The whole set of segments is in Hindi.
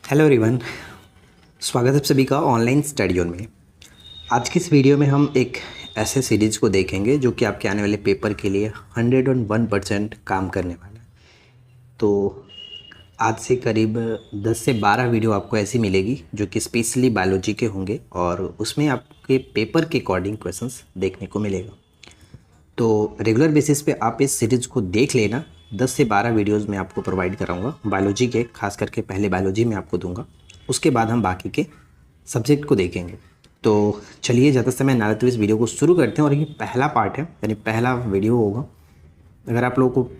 हेलो एवरीवन, स्वागत है आप सभी का ऑनलाइन स्टडी ऑन में। आज की इस वीडियो में हम एक ऐसे सीरीज़ को देखेंगे जो कि आपके आने वाले पेपर के लिए 101% काम करने वाला है। तो आज से करीब 10 से 12 वीडियो आपको ऐसी मिलेगी जो कि स्पेशली बायोलॉजी के होंगे और उसमें आपके पेपर के अकॉर्डिंग क्वेश्चंस देखने को मिलेगा। तो रेगुलर बेसिस पे आप इस सीरीज़ को देख लेना। 10 से 12 वीडियोस मैं आपको प्रोवाइड कराऊंगा बायोलॉजी के, खास करके पहले बायोलॉजी में आपको दूंगा, उसके बाद हम बाकी के सब्जेक्ट को देखेंगे। तो चलिए ज़्यादा समय ना लेते हुए इस वीडियो को शुरू करते हैं और ये पहला पार्ट है, यानी पहला वीडियो होगा। अगर आप लोगों को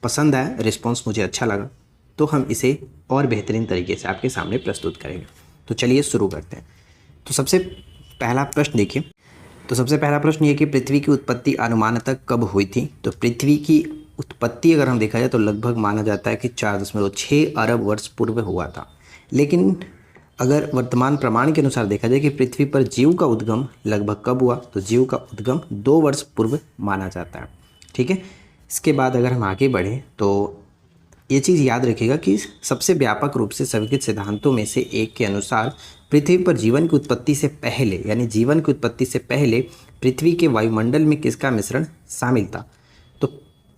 पसंद आया, रिस्पॉन्स मुझे अच्छा लगा, तो हम इसे और बेहतरीन तरीके से आपके सामने प्रस्तुत करेंगे। तो चलिए शुरू करते हैं। तो सबसे पहला प्रश्न देखिए। तो सबसे पहला प्रश्न ये कि पृथ्वी की उत्पत्ति अनुमानतः कब हुई थी। तो पृथ्वी की उत्पत्ति अगर हम देखा जाए तो लगभग माना जाता है कि 4.6 अरब वर्ष पूर्व हुआ था। लेकिन अगर वर्तमान प्रमाण के अनुसार देखा जाए कि पृथ्वी पर जीव का उद्गम लगभग कब हुआ, तो जीव का उद्गम 2 वर्ष पूर्व माना जाता है। ठीक है। इसके बाद अगर हम आगे बढ़ें तो ये चीज़ याद रखिएगा कि सबसे व्यापक रूप से स्वीकृत सिद्धांतों में से एक के अनुसार पृथ्वी पर जीवन की उत्पत्ति से पहले, यानी जीवन की उत्पत्ति से पहले पृथ्वी के वायुमंडल में किसका मिश्रण शामिल था। तो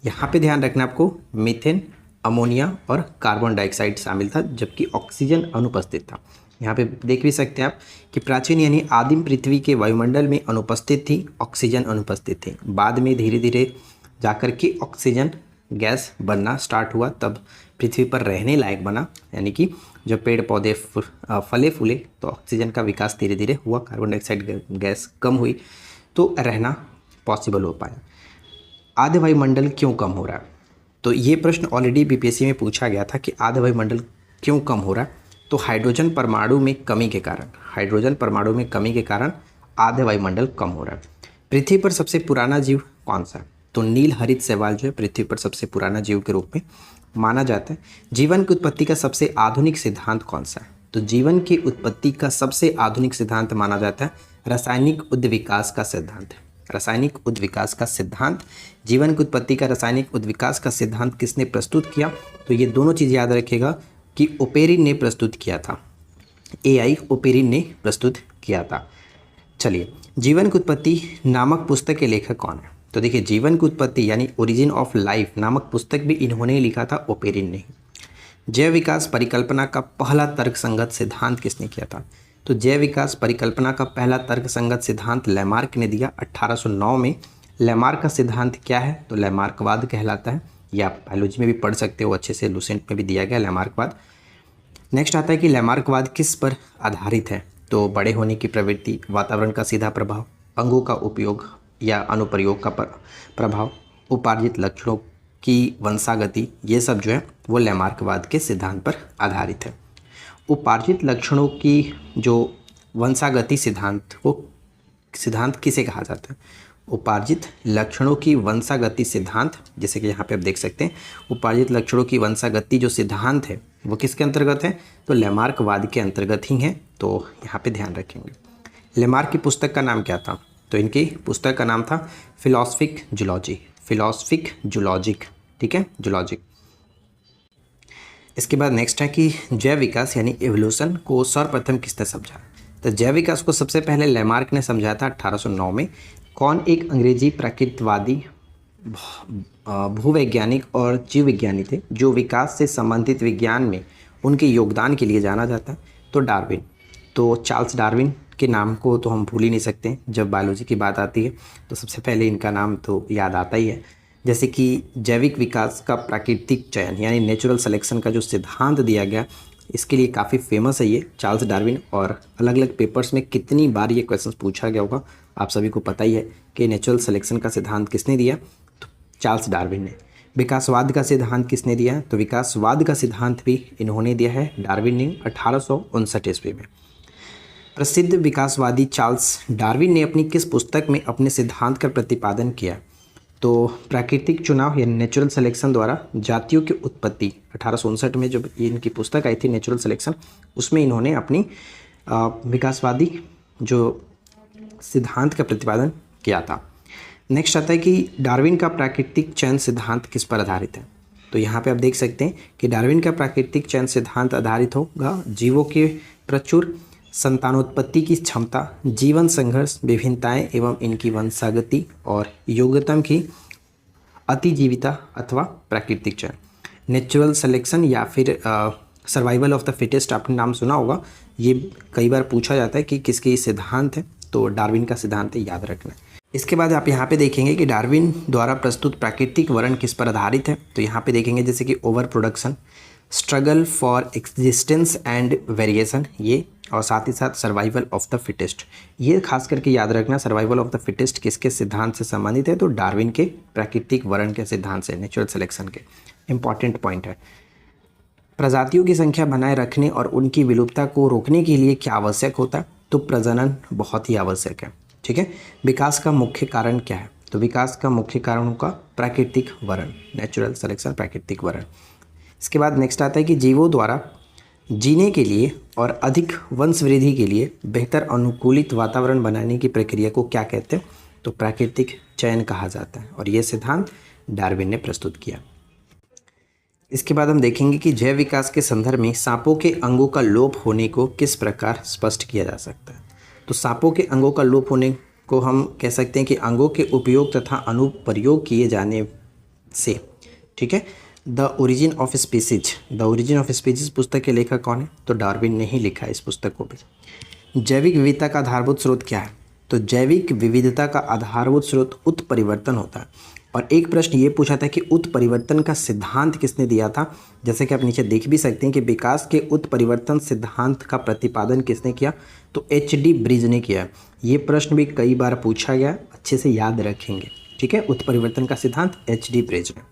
यहाँ पे ध्यान रखना आपको, मीथेन, अमोनिया और कार्बन डाइऑक्साइड शामिल था, जबकि ऑक्सीजन अनुपस्थित था। यहाँ पे देख भी सकते हैं आप कि प्राचीन यानी आदिम पृथ्वी के वायुमंडल में अनुपस्थित थी, ऑक्सीजन अनुपस्थित थी। बाद में धीरे धीरे जाकर के ऑक्सीजन गैस बनना स्टार्ट हुआ, तब पृथ्वी पर रहने लायक बना। यानी कि जब पेड़ पौधे फले फूले तो ऑक्सीजन का विकास धीरे धीरे हुआ, कार्बन डाइऑक्साइड गैस कम हुई तो रहना पॉसिबल हो पाया। आधे वायुमंडल क्यों कम हो रहा है, तो ये प्रश्न ऑलरेडी बीपीएससी में पूछा गया था कि आधे वायुमंडल क्यों कम हो रहा है। तो हाइड्रोजन परमाणु में कमी के कारण, आधे वायुमंडल कम हो रहा है। पृथ्वी पर सबसे पुराना जीव कौन सा है, तो नील हरित शैवाल जो है पृथ्वी पर सबसे पुराना जीव के रूप में माना जाता है। जीवन की उत्पत्ति का सबसे आधुनिक सिद्धांत कौन सा है, तो जीवन की उत्पत्ति का सबसे आधुनिक सिद्धांत माना जाता है रासायनिक उद्विकास का सिद्धांत। रासायनिक उद्विकास का सिद्धांत, जीवन की उत्पत्ति का रासायनिक उद्विकास का सिद्धांत किसने प्रस्तुत किया, तो ये दोनों चीज़ याद रखिएगा कि ओपेरिन ने प्रस्तुत किया था। AI ओपेरिन ने प्रस्तुत किया था। चलिए, जीवन की उत्पत्ति नामक पुस्तक के लेखक कौन है, तो देखिए जीवन की उत्पत्ति यानी ओरिजिन ऑफ लाइफ नामक पुस्तक भी इन्होंने लिखा था, ओपेरिन ने। जैव विकास परिकल्पना का पहला तर्कसंगत सिद्धांत किसने किया था, तो जैव विकास परिकल्पना का पहला तर्कसंगत सिद्धांत लैमार्क ने दिया 1809 में। लैमार्क का सिद्धांत क्या है, तो लैमार्कवाद कहलाता है। ये आप बायोलॉजी में भी पढ़ सकते हो, अच्छे से लुसेंट में भी दिया गया लैमार्कवाद। नेक्स्ट आता है कि लैमार्कवाद किस पर आधारित है, तो बड़े होने की प्रवृत्ति, वातावरण का सीधा प्रभाव, अंगों का उपयोग या अनुप्रयोग का प्रभाव, उपार्जित लक्षणों की वंशागति, ये सब जो है वो लैमार्कवाद के सिद्धांत पर आधारित है। उपार्जित लक्षणों की जो वंशागति सिद्धांत, वो सिद्धांत किसे कहा जाता है, उपार्जित लक्षणों की वंशागति सिद्धांत, जैसे कि यहाँ पे आप देख सकते हैं उपार्जित लक्षणों की वंशागति जो सिद्धांत है वो किसके अंतर्गत है, तो लैमार्कवाद के अंतर्गत ही है। तो यहाँ पे ध्यान रखेंगे। लैमार्क की पुस्तक का नाम क्या था, तो इनकी पुस्तक का नाम था फिलॉसफिक जूलॉजिक। ठीक है, जूलॉजिक। इसके बाद नेक्स्ट है कि जैव विकास यानी एवोल्यूशन को सर्वप्रथम किसने समझा, तो जैव विकास को सबसे पहले लैमार्क ने समझाया था 1809 में। कौन, एक अंग्रेजी प्रकृतिवादी भूवैज्ञानिक और जीव विज्ञानी थे जो विकास से संबंधित विज्ञान में उनके योगदान के लिए जाना जाता है, तो डार्विन। तो चार्ल्स डार्विन के नाम को तो हम भूल ही नहीं सकते, जब बायोलॉजी की बात आती है तो सबसे पहले इनका नाम तो याद आता ही है। जैसे कि जैविक विकास का प्राकृतिक चयन यानी नेचुरल सिलेक्शन का जो सिद्धांत दिया गया, इसके लिए काफ़ी फेमस है ये चार्ल्स डार्विन। और अलग अलग पेपर्स में कितनी बार ये क्वेश्चन पूछा गया होगा, आप सभी को पता ही है कि नेचुरल सिलेक्शन का सिद्धांत किसने दिया, तो चार्ल्स डार्विन ने। विकासवाद का सिद्धांत किसने दिया, तो विकासवाद का सिद्धांत भी इन्होंने दिया है, डार्विन ने, 1859 ईस्वी में। प्रसिद्ध विकासवादी चार्ल्स डार्विन ने अपनी किस पुस्तक में अपने सिद्धांत का प्रतिपादन किया, तो प्राकृतिक चुनाव या नेचुरल सिलेक्शन द्वारा जातियों की उत्पत्ति, 1859 में जब इनकी पुस्तक आई थी नेचुरल सिलेक्शन, उसमें इन्होंने अपनी विकासवादी जो सिद्धांत का प्रतिपादन किया था। नेक्स्ट आता है कि डार्विन का प्राकृतिक चयन सिद्धांत किस पर आधारित है, तो यहाँ पे आप देख सकते हैं कि डार्विन का प्राकृतिक चयन सिद्धांत आधारित होगा जीवों के प्रचुर संतानोत्पत्ति की क्षमता, जीवन संघर्ष, विभिन्नताएं एवं इनकी वंशागति और योग्यता की अतिजीविता अथवा प्राकृतिक चयन। नेचुरल सिलेक्शन या फिर सर्वाइवल ऑफ द फिटेस्ट आपने नाम सुना होगा। ये कई बार पूछा जाता है कि किसके ये सिद्धांत है, तो डार्विन का सिद्धांत है, याद रखना। इसके बाद आप यहाँ पे देखेंगे कि डार्विन द्वारा प्रस्तुत प्राकृतिक वर्ण किस पर आधारित है। तो यहाँ पे देखेंगे जैसे कि over production, struggle for existence and variation, ये और साथ ही साथ सर्वाइवल ऑफ द फिटेस्ट। ये खास करके याद रखना, सर्वाइवल ऑफ द फिटेस्ट किसके सिद्धांत से संबंधित है, तो डार्विन के प्राकृतिक वर्ण के सिद्धांत से, नेचुरल सिलेक्शन के। इंपॉर्टेंट पॉइंट है। प्रजातियों की संख्या बनाए रखने और उनकी विलुप्तता को रोकने के लिए क्या आवश्यक होता है, तो प्रजनन बहुत ही आवश्यक है। ठीक है। विकास का मुख्य कारण क्या है, तो विकास का मुख्य कारण होगा प्राकृतिक वर्ण, नेचुरल सिलेक्शन, प्राकृतिक वर्ण। इसके बाद नेक्स्ट आता है कि जीवों द्वारा जीने के लिए और अधिक वंश वृद्धि के लिए बेहतर अनुकूलित वातावरण बनाने की प्रक्रिया को क्या कहते हैं, तो प्राकृतिक चयन कहा जाता है, और यह सिद्धांत डार्विन ने प्रस्तुत किया। इसके बाद हम देखेंगे कि जैव विकास के संदर्भ में सांपों के अंगों का लोप होने को किस प्रकार स्पष्ट किया जा सकता है। तो सांपों के अंगों का लोप होने को हम कह सकते हैं कि अंगों के उपयोग तथा अनुप्रयोग किए जाने से। ठीक है। The origin of species, the origin of species पुस्तक के लेखक कौन है, तो डार्विन ने ही लिखा है इस पुस्तक को भी। जैविक विविधता का आधारभूत स्रोत क्या है, तो जैविक विविधता का आधारभूत स्रोत उत्परिवर्तन होता है। और एक प्रश्न ये पूछा था कि उत्परिवर्तन का सिद्धांत किसने दिया था। जैसे कि आप नीचे देख भी सकते हैं कि विकास के उत्परिवर्तन सिद्धांत का प्रतिपादन किसने किया, तो एच.डी. ब्रिज ने किया। ये प्रश्न भी कई बार पूछा गया, अच्छे से याद रखेंगे। ठीक है। उत्परिवर्तन का सिद्धांत एच.डी. ब्रिज ने।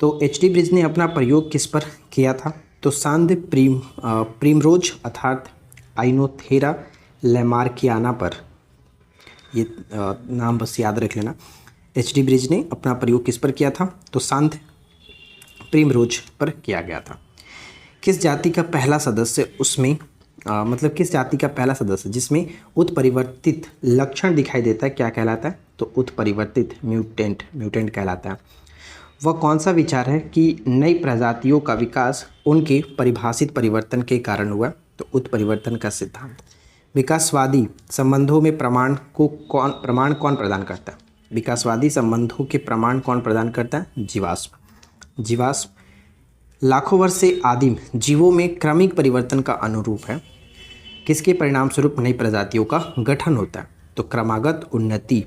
तो एच.डी. ब्रिज ने अपना प्रयोग किस पर किया था, तो सांद प्रीमरोज अर्थात आइनोथेरा लैमार्कियाना पर। ये नाम बस याद रख लेना। एच.डी. ब्रिज ने अपना प्रयोग किस पर किया था, तो सांद प्रीमरोज पर किया गया था। किस जाति का पहला सदस्य उसमें मतलब किस जाति का पहला सदस्य जिसमें उत्परिवर्तित लक्षण दिखाई देता है क्या कहलाता है, तो उत्परिवर्तित म्यूटेंट कहलाता है। वह कौन सा विचार है कि नई प्रजातियों का विकास उनके परिभाषित परिवर्तन के कारण हुआ, तो उत्परिवर्तन का सिद्धांत। विकासवादी संबंधों में प्रमाण कौन प्रदान करता है, विकासवादी संबंधों के प्रमाण कौन प्रदान करता है, जीवाश्म। लाखों वर्ष से आदिम जीवों में क्रमिक परिवर्तन का अनुरूप है, किसके परिणाम स्वरूप नई प्रजातियों का गठन होता है, तो क्रमागत उन्नति।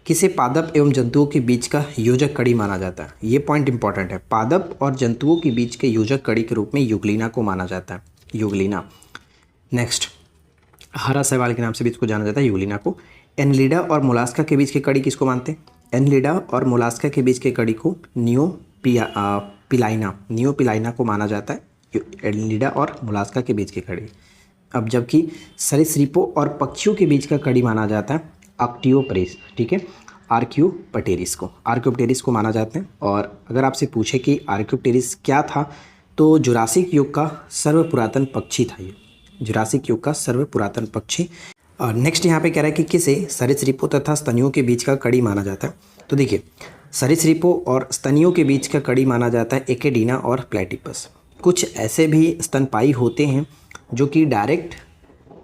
किसे पादप एवं जंतुओं के बीच का योजक कड़ी माना जाता है, ये पॉइंट इंपॉर्टेंट है। पादप और जंतुओं के बीच के योजक कड़ी के रूप में युगलीना को माना जाता है, युगलीना। नेक्स्ट, हरा शैवाल के नाम से भी इसको जाना जाता है, युगलीना को। एनलिडा और मोलास्का के बीच की कड़ी किसको मानते हैं, एनलिडा और मोलास्का के बीच की कड़ी को नियोपिलाइना को माना जाता है, एनलिडा और मोलास्का के बीच की कड़ी। अब जबकि सरीसृपों और पक्षियों के बीच का कड़ी माना जाता है आर्क्टियोपटेरिस। ठीक है। आर्क्टियोपटेरिस को माना जाता है। और अगर आपसे पूछे कि आर्क्टियोपटेरिस क्या था, तो जुरासिक युग का सर्वपुरातन पक्षी था, ये जुरासिक युग का सर्वपुरातन पक्षी। और नेक्स्ट यहाँ पे कह रहा है कि किसे सरीसृपों तथा स्तनियों के बीच का कड़ी माना जाता है। तो देखिए, सरीसृपों और स्तनियों के बीच का कड़ी माना जाता है एकेडीना और प्लेटिपस। कुछ ऐसे भी स्तनपायी होते हैं जो कि डायरेक्ट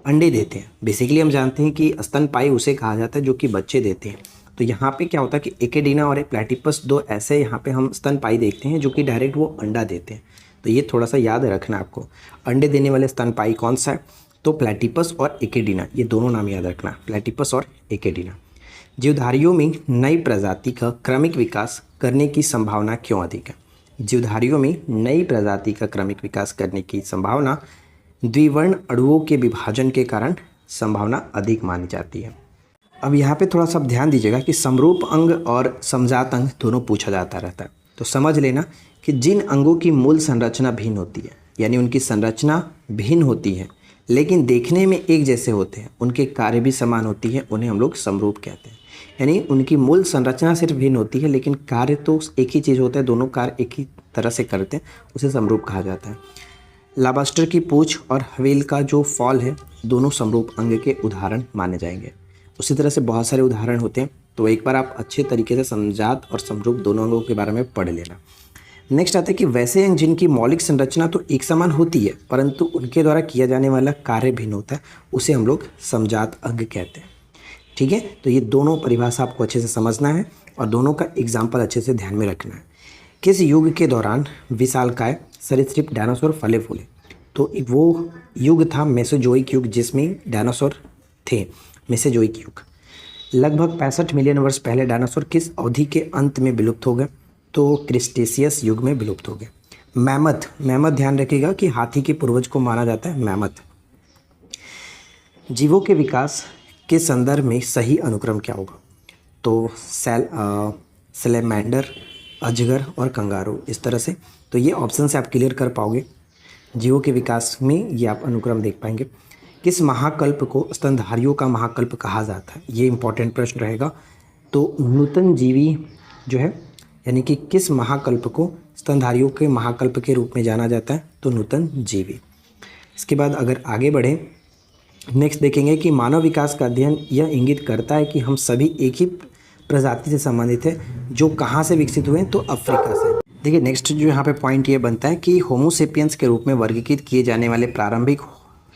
अंडे देते हैं। बेसिकली हम जानते हैं कि स्तनपायी उसे कहा जाता है जो कि बच्चे देते हैं। तो यहाँ पे क्या होता है कि एकेडीना और प्लेटिपस दो ऐसे यहाँ पे हम स्तनपायी देखते हैं जो कि डायरेक्ट वो अंडा देते हैं। तो ये थोड़ा सा याद रखना आपको, अंडे देने वाले स्तनपायी कौन सा है, तो प्लेटिपस और एकेडीना, ये दोनों नाम याद रखना, प्लेटिपस और एकेडीना। जीवधारियों में नई प्रजाति का क्रमिक विकास करने की संभावना क्यों अधिक है, जीवधारियों में नई प्रजाति का क्रमिक विकास करने की संभावना द्विवर्ण अणुओं के विभाजन के कारण संभावना अधिक मानी जाती है। अब यहाँ पे थोड़ा सा ध्यान दीजिएगा कि समरूप अंग और समजात अंग दोनों पूछा जाता रहता है। तो समझ लेना कि जिन अंगों की मूल संरचना भिन्न होती है, यानी उनकी संरचना भिन्न होती है लेकिन देखने में एक जैसे होते हैं, उनके कार्य भी समान होती है, उन्हें हम लोग समरूप कहते हैं। यानी उनकी मूल संरचना सिर्फ भिन्न होती है लेकिन कार्य तो एक ही चीज़ होता है, दोनों कार्य एक ही तरह से करते हैं, उसे समरूप कहा जाता है। लॉबस्टर की पूंछ और व्हेल का जो फॉल है, दोनों समरूप अंग के उदाहरण माने जाएंगे। उसी तरह से बहुत सारे उदाहरण होते हैं, तो एक बार आप अच्छे तरीके से समजात और समरूप दोनों अंगों के बारे में पढ़ लेना। नेक्स्ट आता है कि वैसे हैं जिनकी मौलिक संरचना तो एक समान होती है परंतु उनके द्वारा किया जाने वाला कार्य भिन्न होता है, उसे हम लोग समजात अंग कहते हैं। ठीक है, तो ये दोनों परिभाषा आपको अच्छे से समझना है और दोनों का एग्जाम्पल अच्छे से ध्यान में रखना है। किस युग के दौरान विशालकाय सरीसृप डायनासोर फले फूले? तो वो युग था मेसोजोइक युग, जिसमें डायनासोर थे। मेसोजोइक युग लगभग 65 मिलियन वर्ष पहले डायनासोर किस अवधि के अंत में विलुप्त हो गए? तो क्रिस्टेशियस युग में विलुप्त हो गए। मैमथ ध्यान रखिएगा कि हाथी के पूर्वज को माना जाता है मैमथ। जीवों के विकास के संदर्भ में सही अनुक्रम क्या होगा? तो सैलेमेंडर, अजगर और कंगारू, इस तरह से। तो ये ऑप्शन से आप क्लियर कर पाओगे। जीवों के विकास में ये आप अनुक्रम देख पाएंगे। किस महाकल्प को स्तनधारियों का महाकल्प कहा जाता है? ये इंपॉर्टेंट प्रश्न रहेगा। तो नूतन जीवी जो है, यानी कि किस महाकल्प को स्तनधारियों के महाकल्प के रूप में जाना जाता है? तो नूतन जीवी। इसके बाद अगर आगे बढ़ें, नेक्स्ट देखेंगे कि मानव विकास का अध्ययन यह इंगित करता है कि हम सभी एक ही प्रजाति से संबंधित है, जो कहाँ से विकसित हुए हैं? तो अफ्रीका से। देखिए नेक्स्ट जो यहाँ पे पॉइंट ये बनता है कि होमोसेपियंस के रूप में वर्गीकृत किए जाने वाले प्रारंभिक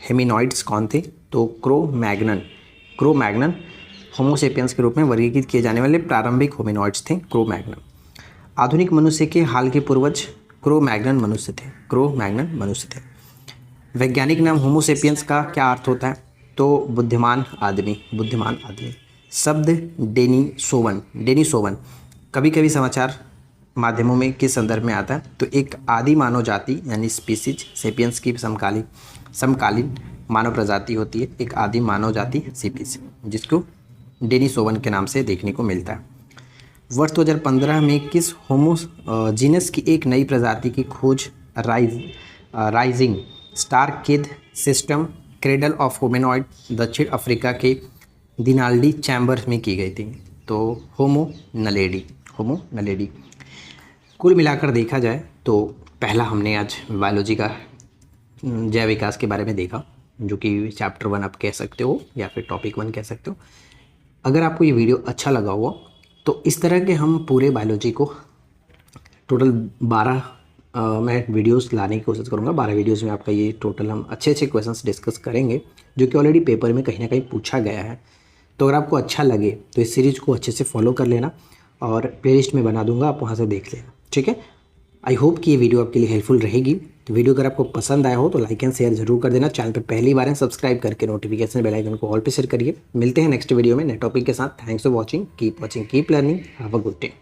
हेमिनॉइड्स कौन थे? तो क्रो-मैग्नन होमोसेपियंस के रूप में वर्गीकृत किए जाने वाले प्रारंभिक होमिनॉइड्स थे, क्रो-मैग्नन। आधुनिक मनुष्य के हाल के पूर्वज क्रो-मैग्नन मनुष्य थे। वैज्ञानिक नाम होमोसेपियंस का क्या अर्थ होता है? तो बुद्धिमान आदमी। शब्द डेनिसोवन कभी कभी समाचार माध्यमों में किस संदर्भ में आता है? तो एक आदि मानव जाति यानी स्पीसीज, सेपियंस की समकालीन मानव प्रजाति होती है, एक आदि मानव जाति स्पीसीज, जिसको डेनिसोवन के नाम से देखने को मिलता है। वर्ष 2015 में किस होमो जीनस की एक नई प्रजाति की खोज rising star kid system cradle of होमिनॉइड दक्षिण अफ्रीका के दिनाल्डी चैम्बर में की गई थी? तो होमो नलेडी। कुल मिलाकर देखा जाए तो पहला हमने आज बायोलॉजी का जैव विकास के बारे में देखा, जो कि चैप्टर 1 आप कह सकते हो या फिर टॉपिक 1 कह सकते हो। अगर आपको ये वीडियो अच्छा लगा हुआ तो इस तरह के हम पूरे बायोलॉजी को टोटल 12 मैं वीडियोस लाने की कोशिश करूँगा। 12 वीडियोस में आपका ये टोटल हम अच्छे क्वेश्चंस डिस्कस करेंगे, जो कि ऑलरेडी पेपर में कहीं ना कहीं पूछा गया है। तो अगर आपको अच्छा लगे तो इस सीरीज़ को अच्छे से फॉलो कर लेना और प्लेलिस्ट में बना दूंगा, आप वहाँ से देख लेना। ठीक है, आई होप कि ये वीडियो आपके लिए हेल्पफुल रहेगी। तो वीडियो अगर आपको पसंद आया हो तो लाइक एंड शेयर जरूर कर देना। चैनल पर पहली बार है सब्सक्राइब करके नोटिफिकेशन बेल आइकन को ऑल पे शेयर करिए। मिलते हैं नेक्स्ट वीडियो में नए टॉपिक के साथ। Thanks for watching, keep learning, have a good day.